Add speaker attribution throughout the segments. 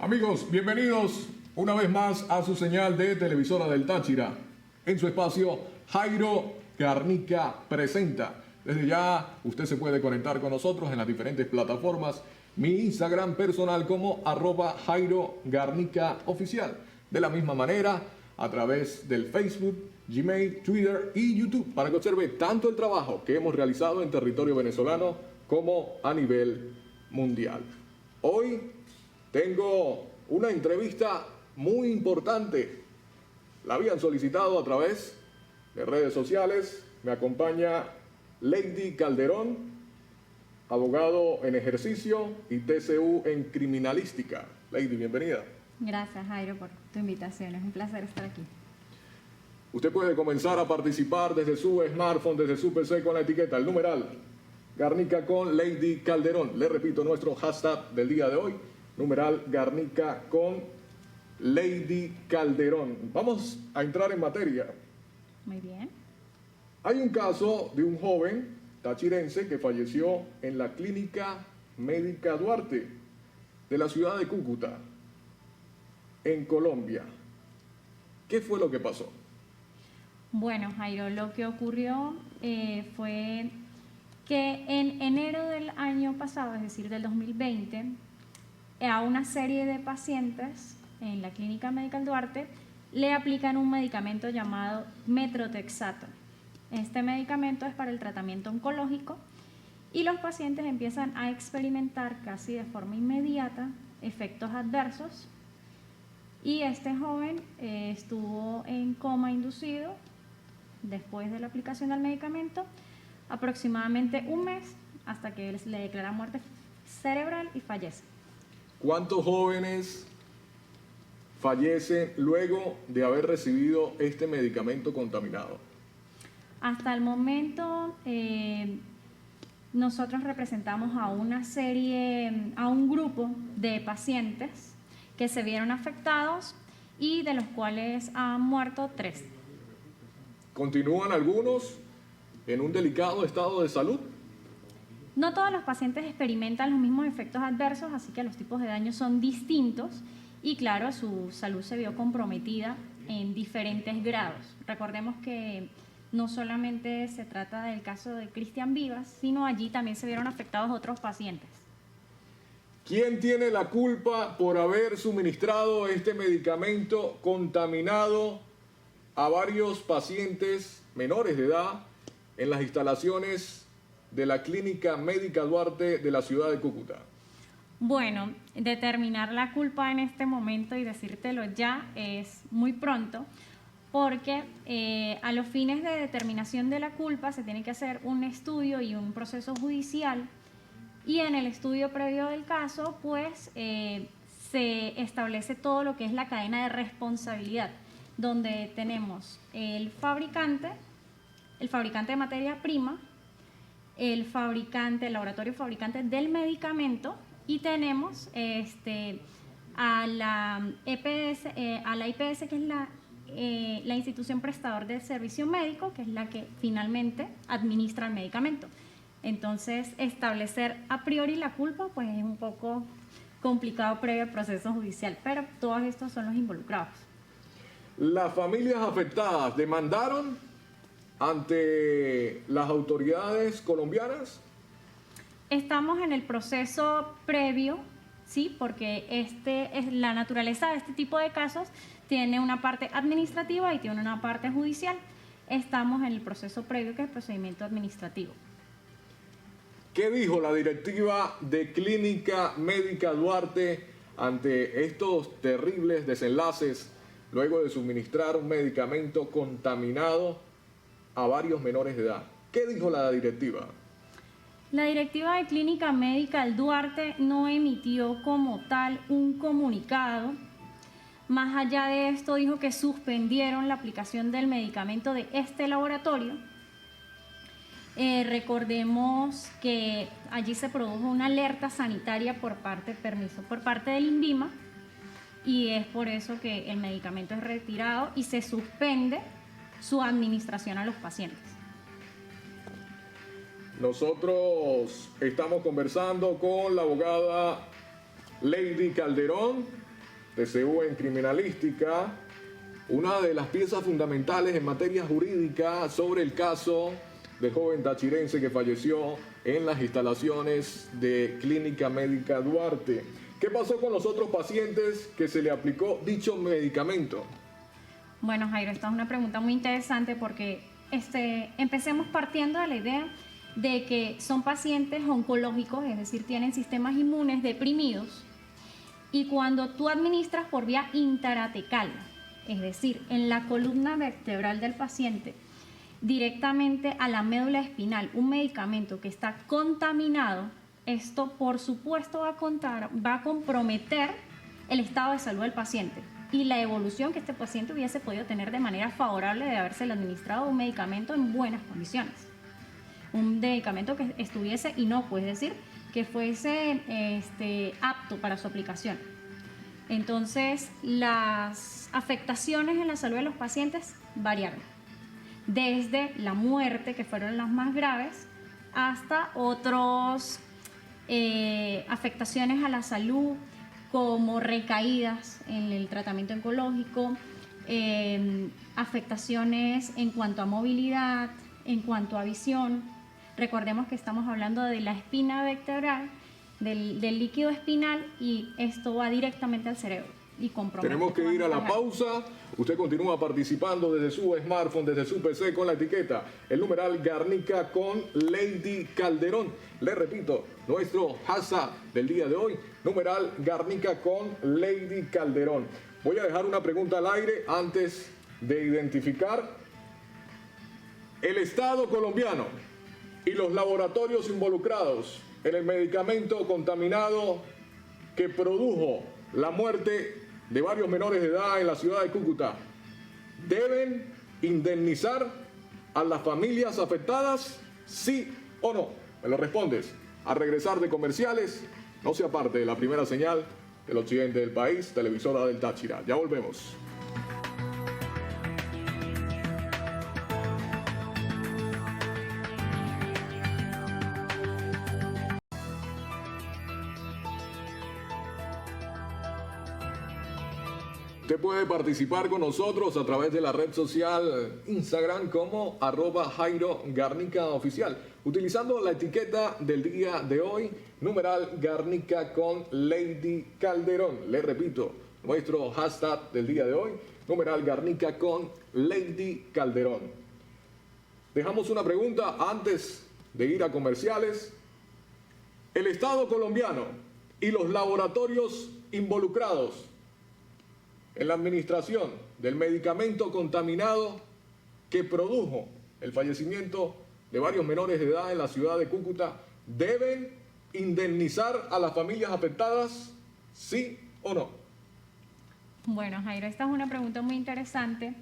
Speaker 1: Amigos, bienvenidos una vez más a su señal de televisora del Táchira. En su espacio, Jairo Garnica presenta. Desde ya, usted se puede conectar con nosotros en las diferentes plataformas. Mi Instagram personal como @Jairo Garnica Oficial. De la misma manera, a través del Facebook, Gmail, Twitter y YouTube, para que observe tanto el trabajo que hemos realizado en territorio venezolano como a nivel mundial. Hoy tengo una entrevista muy importante. La habían solicitado a través de redes sociales. Me acompaña Lady Calderón, abogado en ejercicio y TCU en criminalística. Lady, bienvenida.
Speaker 2: Gracias, Jairo, por tu invitación. Es un placer estar aquí.
Speaker 1: Usted puede comenzar a participar desde su smartphone, desde su PC con la etiqueta, el numeral Garnica con Lady Calderón. Le repito nuestro hashtag del día de hoy, numeral Garnica con Lady Calderón. Vamos a entrar en materia.
Speaker 2: Muy bien.
Speaker 1: Hay un caso de un joven tachirense que falleció en la Clínica Médica Duarte de la ciudad de Cúcuta, en Colombia. ¿Qué fue lo que pasó?
Speaker 2: Bueno, Jairo, lo que ocurrió fue que en enero del año pasado, es decir, del 2020, a una serie de pacientes en la Clínica Médica Duarte le aplican un medicamento llamado Metrotexato. Este medicamento es para el tratamiento oncológico y los pacientes empiezan a experimentar casi de forma inmediata efectos adversos, y este joven estuvo en coma inducido después de la aplicación del medicamento aproximadamente un mes, hasta que le declaran muerte cerebral y fallece.
Speaker 1: ¿Cuántos jóvenes fallecen luego de haber recibido este medicamento contaminado?
Speaker 2: Hasta el momento nosotros representamos a un grupo de pacientes que se vieron afectados y de los cuales han muerto 3.
Speaker 1: ¿Continúan algunos en un delicado estado de salud?
Speaker 2: No todos los pacientes experimentan los mismos efectos adversos, así que los tipos de daños son distintos y claro, su salud se vio comprometida en diferentes grados. Recordemos que no solamente se trata del caso de Cristian Vivas, sino allí también se vieron afectados otros pacientes.
Speaker 1: ¿Quién tiene la culpa por haber suministrado este medicamento contaminado a varios pacientes menores de edad en las instalaciones de la Clínica Médica Duarte de la ciudad de Cúcuta?
Speaker 2: Bueno, determinar la culpa en este momento y decírtelo ya es muy pronto, porque a los fines de determinación de la culpa se tiene que hacer un estudio y un proceso judicial, y en el estudio previo del caso pues se establece todo lo que es la cadena de responsabilidad, donde tenemos el fabricante de materia prima, el laboratorio fabricante del medicamento, y tenemos a la IPS, que es la institución prestador de servicio médico, que es la que finalmente administra el medicamento. Entonces, establecer a priori la culpa pues es un poco complicado previo al proceso judicial, pero todos estos son los involucrados.
Speaker 1: Las familias afectadas demandaron ante las autoridades colombianas.
Speaker 2: Estamos en el proceso previo, sí, porque la naturaleza de este tipo de casos tiene una parte administrativa y tiene una parte judicial. Estamos en el proceso previo, que es el procedimiento administrativo.
Speaker 1: ¿Qué dijo la directiva de Clínica Médica Duarte ante estos terribles desenlaces luego de suministrar un medicamento contaminado a varios menores de edad? ¿Qué dijo la directiva?
Speaker 2: La directiva de Clínica Médica Duarte no emitió como tal un comunicado. Más allá de esto, dijo que suspendieron la aplicación del medicamento de este laboratorio. Recordemos que allí se produjo una alerta sanitaria por parte del INVIMA, y es por eso que el medicamento es retirado y se suspende su administración a los pacientes.
Speaker 1: Nosotros estamos conversando con la abogada Lady Calderón, TCU en criminalística, una de las piezas fundamentales en materia jurídica sobre el caso del joven tachirense que falleció en las instalaciones de Clínica Médica Duarte. ¿Qué pasó con los otros pacientes que se le aplicó dicho medicamento?
Speaker 2: Bueno, Jairo, esta es una pregunta muy interesante porque empecemos partiendo de la idea de que son pacientes oncológicos, es decir, tienen sistemas inmunes deprimidos, y cuando tú administras por vía intratecal, es decir, en la columna vertebral del paciente, directamente a la médula espinal, un medicamento que está contaminado, esto por supuesto va a comprometer el estado de salud del paciente y la evolución que este paciente hubiese podido tener de manera favorable de haberse administrado un medicamento en buenas condiciones. Un medicamento que estuviese inocuo, es decir, que fuese apto para su aplicación. Entonces, las afectaciones en la salud de los pacientes variaron, desde la muerte, que fueron las más graves, hasta otras afectaciones a la salud, como recaídas en el tratamiento oncológico, afectaciones en cuanto a movilidad, en cuanto a visión. Recordemos que estamos hablando de la espina vertebral, del líquido espinal, y esto va directamente al cerebro y compromete.
Speaker 1: Tenemos que ir a la pausa. Usted continúa participando desde su smartphone, desde su PC, con la etiqueta, el numeral Garnica con Lady Calderón. Le repito, nuestro hashtag del día de hoy, numeral Garnica con Lady Calderón. Voy a dejar una pregunta al aire antes de identificar el Estado colombiano y los laboratorios involucrados en el medicamento contaminado que produjo la muerte de varios menores de edad en la ciudad de Cúcuta. ¿Deben indemnizar a las familias afectadas? ¿Sí o no? Me lo respondes al regresar de comerciales. No sea parte de la primera señal del occidente del país, televisora del Táchira. Ya volvemos. Usted puede participar con nosotros a través de la red social Instagram como @JairoGarnicaOficial, utilizando la etiqueta del día de hoy, numeral Garnica con Lady Calderón. Le repito, nuestro hashtag del día de hoy, numeral Garnica con Lady Calderón. Dejamos una pregunta antes de ir a comerciales. El Estado colombiano y los laboratorios involucrados en la administración del medicamento contaminado que produjo el fallecimiento de varios menores de edad en la ciudad de Cúcuta, ¿deben indemnizar a las familias afectadas? ¿Sí o no?
Speaker 2: Bueno, Jairo, esta es una pregunta muy interesante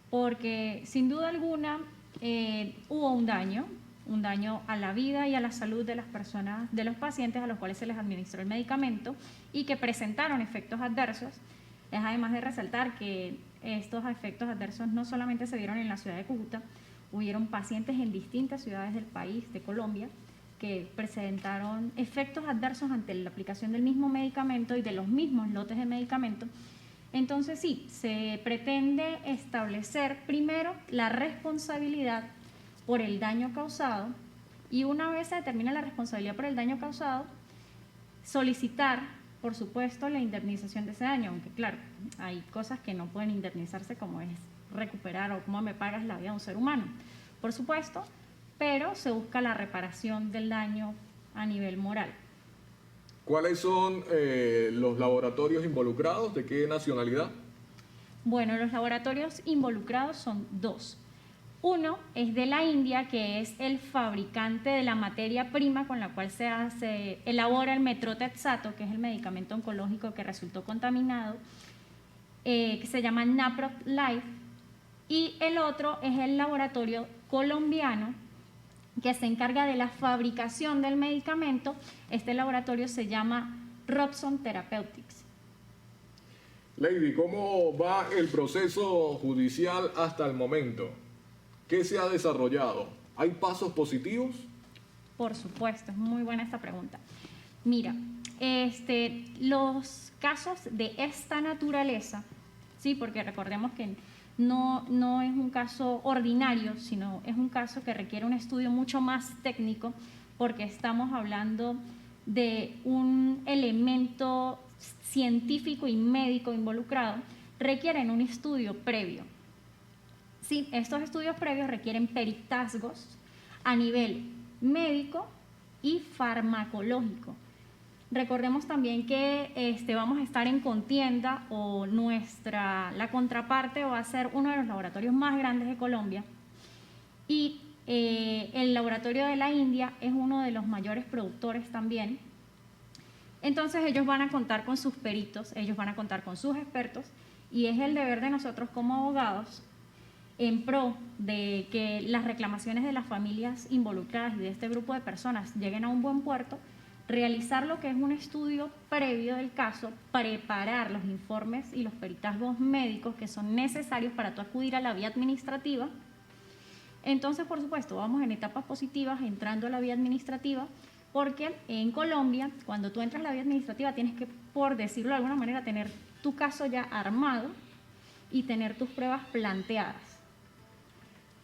Speaker 2: porque sin duda alguna hubo un daño a la vida y a la salud de las personas, de los pacientes a los cuales se les administró el medicamento y que presentaron efectos adversos. Es además de resaltar que estos efectos adversos no solamente se dieron en la ciudad de Cúcuta, hubieron pacientes en distintas ciudades del país, de Colombia, que presentaron efectos adversos ante la aplicación del mismo medicamento y de los mismos lotes de medicamento. Entonces sí, se pretende establecer primero la responsabilidad por el daño causado, y una vez se determina la responsabilidad por el daño causado, solicitar, por supuesto, la indemnización de ese daño, aunque claro, hay cosas que no pueden indemnizarse, como es recuperar o cómo me pagas la vida de un ser humano, por supuesto, pero se busca la reparación del daño a nivel moral.
Speaker 1: ¿Cuáles son los laboratorios involucrados? ¿De qué nacionalidad?
Speaker 2: Bueno, los laboratorios involucrados son dos. Uno es de la India, que es el fabricante de la materia prima con la cual se elabora el metrotexato, que es el medicamento oncológico que resultó contaminado, que se llama Naprot Life. Y el otro es el laboratorio colombiano, que se encarga de la fabricación del medicamento. Este laboratorio se llama Robson Therapeutics.
Speaker 1: Lady, ¿cómo va el proceso judicial hasta el momento? ¿Qué se ha desarrollado? ¿Hay pasos positivos?
Speaker 2: Por supuesto, es muy buena esta pregunta. Mira, los casos de esta naturaleza, sí, porque recordemos que no es un caso ordinario, sino es un caso que requiere un estudio mucho más técnico, porque estamos hablando de un elemento científico y médico involucrado, requieren un estudio previo. Sí, estos estudios previos requieren peritazgos a nivel médico y farmacológico. Recordemos también que vamos a estar en contienda, o la contraparte va a ser uno de los laboratorios más grandes de Colombia, y el laboratorio de la India es uno de los mayores productores también. Entonces ellos van a contar con sus peritos, ellos van a contar con sus expertos, y es el deber de nosotros como abogados, en pro de que las reclamaciones de las familias involucradas y de este grupo de personas lleguen a un buen puerto, realizar lo que es un estudio previo del caso, preparar los informes y los peritazgos médicos que son necesarios para tú acudir a la vía administrativa. Entonces, por supuesto, vamos en etapas positivas entrando a la vía administrativa, porque en Colombia, cuando tú entras a la vía administrativa, tienes que, por decirlo de alguna manera, tener tu caso ya armado y tener tus pruebas planteadas.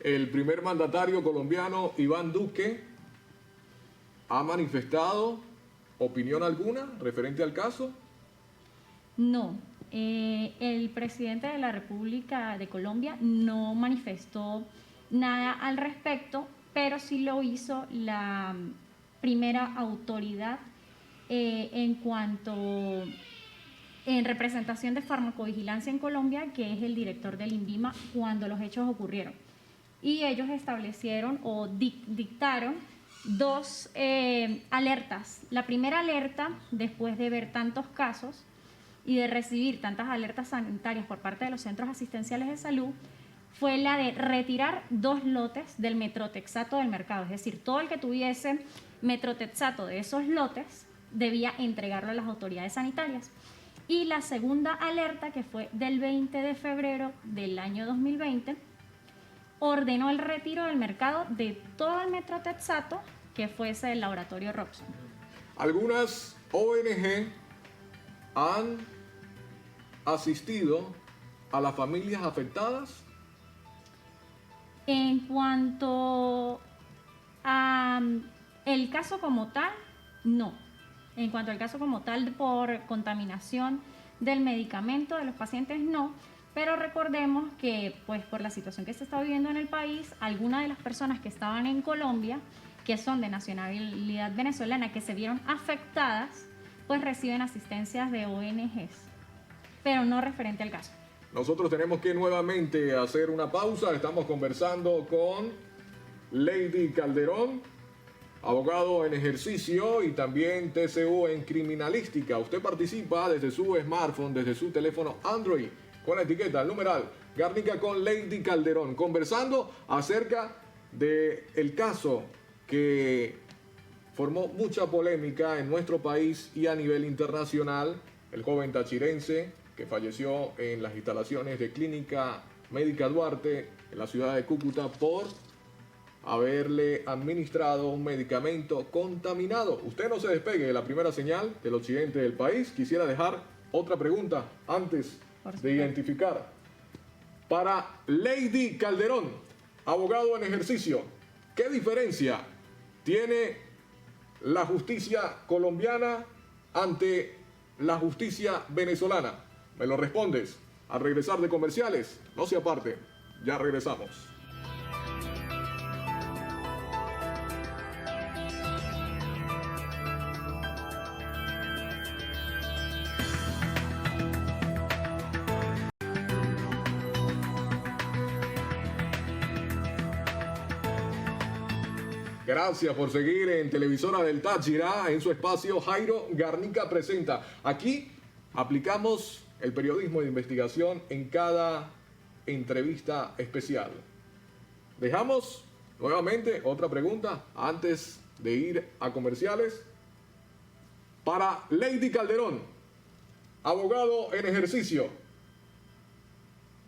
Speaker 1: El primer mandatario colombiano, Iván Duque, ha manifestado opinión alguna referente al caso.
Speaker 2: No, el presidente de la República de Colombia no manifestó nada al respecto, pero sí lo hizo la primera autoridad en representación de farmacovigilancia en Colombia, que es el director del INVIMA, cuando los hechos ocurrieron. Y ellos establecieron o dictaron dos alertas. La primera alerta, después de ver tantos casos y de recibir tantas alertas sanitarias por parte de los centros asistenciales de salud, fue la de retirar 2 lotes del metrotexato del mercado. Es decir, todo el que tuviese metrotexato de esos lotes debía entregarlo a las autoridades sanitarias. Y la segunda alerta, que fue del 20 de febrero del año 2020, ordenó el retiro del mercado de todo el metrotexato que fuese del laboratorio Roxxon.
Speaker 1: Algunas ONG han asistido a las familias afectadas.
Speaker 2: En cuanto a el caso como tal, no. En cuanto al caso como tal por contaminación del medicamento de los pacientes, no. Pero recordemos que, pues, por la situación que se está viviendo en el país, algunas de las personas que estaban en Colombia, que son de nacionalidad venezolana, que se vieron afectadas, pues reciben asistencias de ONGs, pero no referente al caso.
Speaker 1: Nosotros tenemos que nuevamente hacer una pausa. Estamos conversando con Lady Calderón, abogado en ejercicio y también TCU en criminalística. Usted participa desde su smartphone, desde su teléfono Android, con la etiqueta, el numeral Garnica con Lady Calderón, conversando acerca del caso que formó mucha polémica en nuestro país y a nivel internacional, el joven tachirense que falleció en las instalaciones de Clínica Médica Duarte en la ciudad de Cúcuta por haberle administrado un medicamento contaminado. Usted no se despegue de la primera señal del occidente del país. Quisiera dejar otra pregunta antes de identificar. Para Lady Calderón, abogado en ejercicio, ¿qué diferencia tiene la justicia colombiana ante la justicia venezolana? Me lo respondes al regresar de comerciales. No se aparte, ya regresamos. Gracias por seguir en Televisora del Táchira, en su espacio Jairo Garnica Presenta. Aquí aplicamos el periodismo de investigación en cada entrevista especial. Dejamos nuevamente otra pregunta antes de ir a comerciales. Para Lady Calderón, abogado en ejercicio,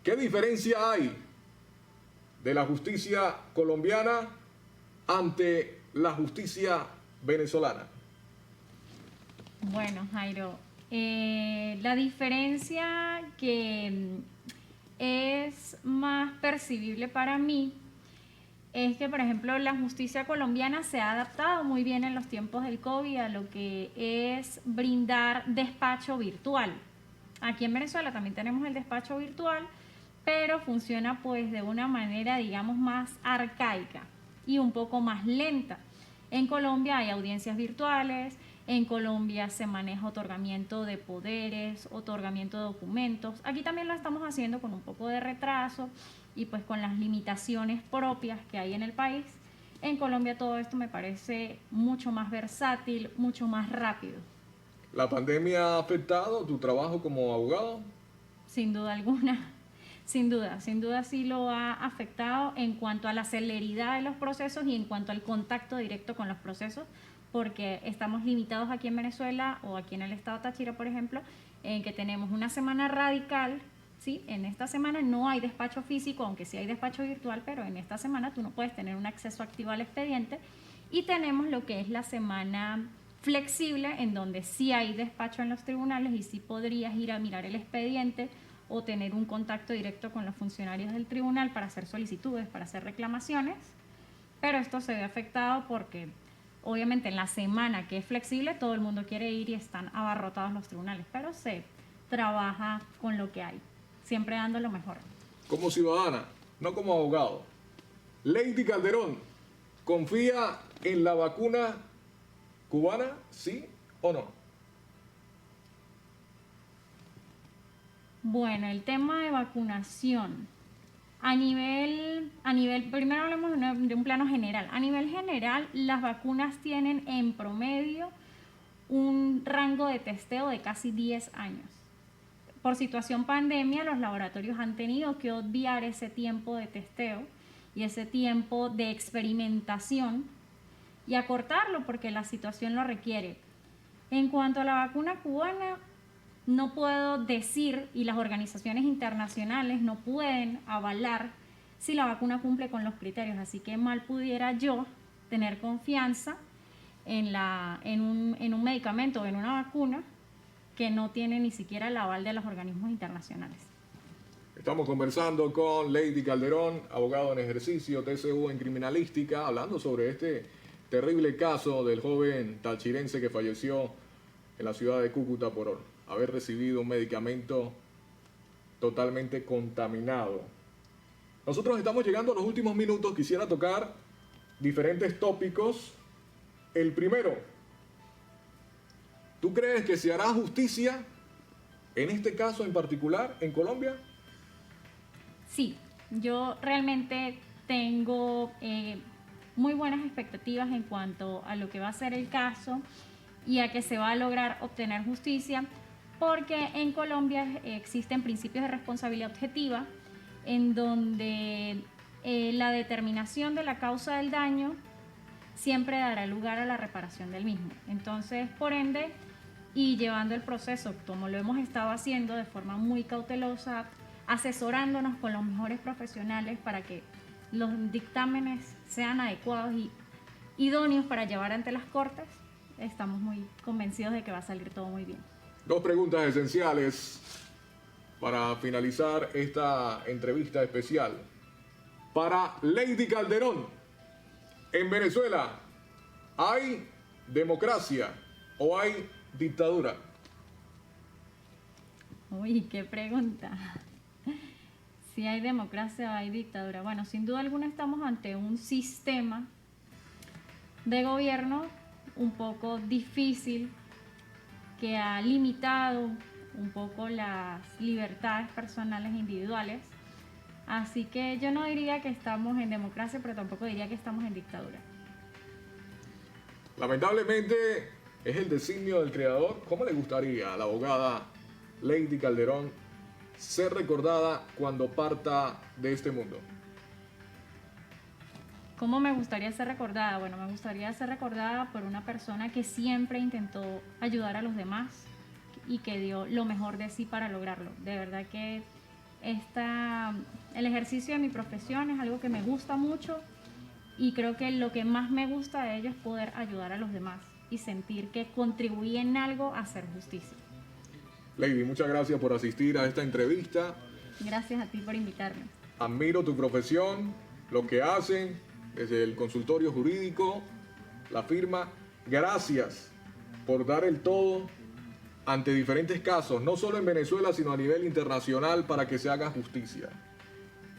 Speaker 1: ¿qué diferencia hay de la justicia colombiana ante la justicia venezolana?
Speaker 2: Bueno, Jairo, la diferencia que es más percibible para mí es que, por ejemplo, la justicia colombiana se ha adaptado muy bien en los tiempos del COVID a lo que es brindar despacho virtual. Aquí en Venezuela también tenemos el despacho virtual, pero funciona pues de una manera, digamos, más arcaica y un poco más lenta. En Colombia hay audiencias virtuales, en Colombia se maneja otorgamiento de poderes, otorgamiento de documentos. Aquí también lo estamos haciendo con un poco de retraso y pues con las limitaciones propias que hay en el país. En Colombia todo esto me parece mucho más versátil, mucho más rápido.
Speaker 1: ¿La pandemia ha afectado tu trabajo como abogado?
Speaker 2: Sin duda alguna. Sin duda sí lo ha afectado en cuanto a la celeridad de los procesos y en cuanto al contacto directo con los procesos, porque estamos limitados aquí en Venezuela o aquí en el estado Táchira, por ejemplo, en que tenemos una semana radical, ¿sí? En esta semana no hay despacho físico, aunque sí hay despacho virtual, pero en esta semana tú no puedes tener un acceso activo al expediente, y tenemos lo que es la semana flexible, en donde sí hay despacho en los tribunales y sí podrías ir a mirar el expediente o tener un contacto directo con los funcionarios del tribunal para hacer solicitudes, para hacer reclamaciones, pero esto se ve afectado porque obviamente en la semana que es flexible todo el mundo quiere ir y están abarrotados los tribunales, pero se trabaja con lo que hay, siempre dando lo mejor.
Speaker 1: Como ciudadana, no como abogado. Lady Calderón, ¿confía en la vacuna cubana, sí o no?
Speaker 2: Bueno, el tema de vacunación. Primero hablemos de un plano general. A nivel general, las vacunas tienen en promedio un rango de testeo de casi 10 años. Por situación pandemia, los laboratorios han tenido que obviar ese tiempo de testeo y ese tiempo de experimentación y acortarlo porque la situación lo requiere. En cuanto a la vacuna cubana, no puedo decir, y las organizaciones internacionales no pueden avalar si la vacuna cumple con los criterios, así que mal pudiera yo tener confianza en un medicamento o en una vacuna que no tiene ni siquiera el aval de los organismos internacionales.
Speaker 1: Estamos conversando con Lady Calderón, abogado en ejercicio, TCU en criminalística, hablando sobre este terrible caso del joven tachirense que falleció en la ciudad de Cúcuta por haber recibido un medicamento totalmente contaminado. Nosotros estamos llegando a los últimos minutos, quisiera tocar diferentes tópicos. El primero, ¿tú crees que se hará justicia en este caso en particular en Colombia?
Speaker 2: Sí, yo realmente tengo muy buenas expectativas en cuanto a lo que va a ser el caso y a que se va a lograr obtener justicia, porque en Colombia existen principios de responsabilidad objetiva en donde la determinación de la causa del daño siempre dará lugar a la reparación del mismo. Entonces, por ende, y llevando el proceso como lo hemos estado haciendo de forma muy cautelosa, asesorándonos con los mejores profesionales para que los dictámenes sean adecuados y idóneos para llevar ante las cortes, estamos muy convencidos de que va a salir todo muy bien.
Speaker 1: Dos preguntas esenciales para finalizar esta entrevista especial. Para Lady Calderón, en Venezuela, ¿hay democracia o hay dictadura?
Speaker 2: Uy, qué pregunta. Si hay democracia o hay dictadura. Bueno, sin duda alguna estamos ante un sistema de gobierno un poco difícil que ha limitado un poco las libertades personales e individuales. Así que yo no diría que estamos en democracia, pero tampoco diría que estamos en dictadura.
Speaker 1: Lamentablemente es el designio del creador. ¿Cómo le gustaría a la abogada Lady Calderón ser recordada cuando parta de este mundo?
Speaker 2: ¿Cómo me gustaría ser recordada? Bueno, me gustaría ser recordada por una persona que siempre intentó ayudar a los demás y que dio lo mejor de sí para lograrlo. De verdad que el ejercicio de mi profesión es algo que me gusta mucho y creo que lo que más me gusta de ello es poder ayudar a los demás. y sentir que contribuí en algo a hacer justicia.
Speaker 1: Lady, muchas gracias por asistir a esta entrevista.
Speaker 2: Gracias a ti por invitarme.
Speaker 1: Admiro tu profesión, lo que hacen desde el consultorio jurídico, la firma. Gracias por dar el todo ante diferentes casos, no solo en Venezuela, sino a nivel internacional, para que se haga justicia.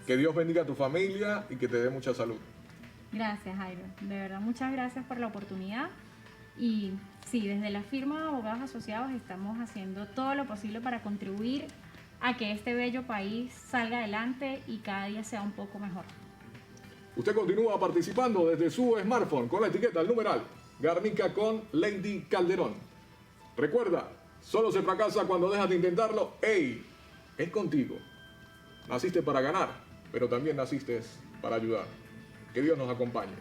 Speaker 1: Que Dios bendiga a tu familia y que te dé mucha salud.
Speaker 2: Gracias, Jairo. De verdad, muchas gracias por la oportunidad. Y sí, desde la firma de Abogados Asociados estamos haciendo todo lo posible para contribuir a que este bello país salga adelante y cada día sea un poco mejor.
Speaker 1: Usted continúa participando desde su smartphone con la etiqueta, el numeral Garnica con Lady Calderón. Recuerda, solo se fracasa cuando dejas de intentarlo. ¡Ey! Es contigo. Naciste para ganar, pero también naciste para ayudar. Que Dios nos acompañe.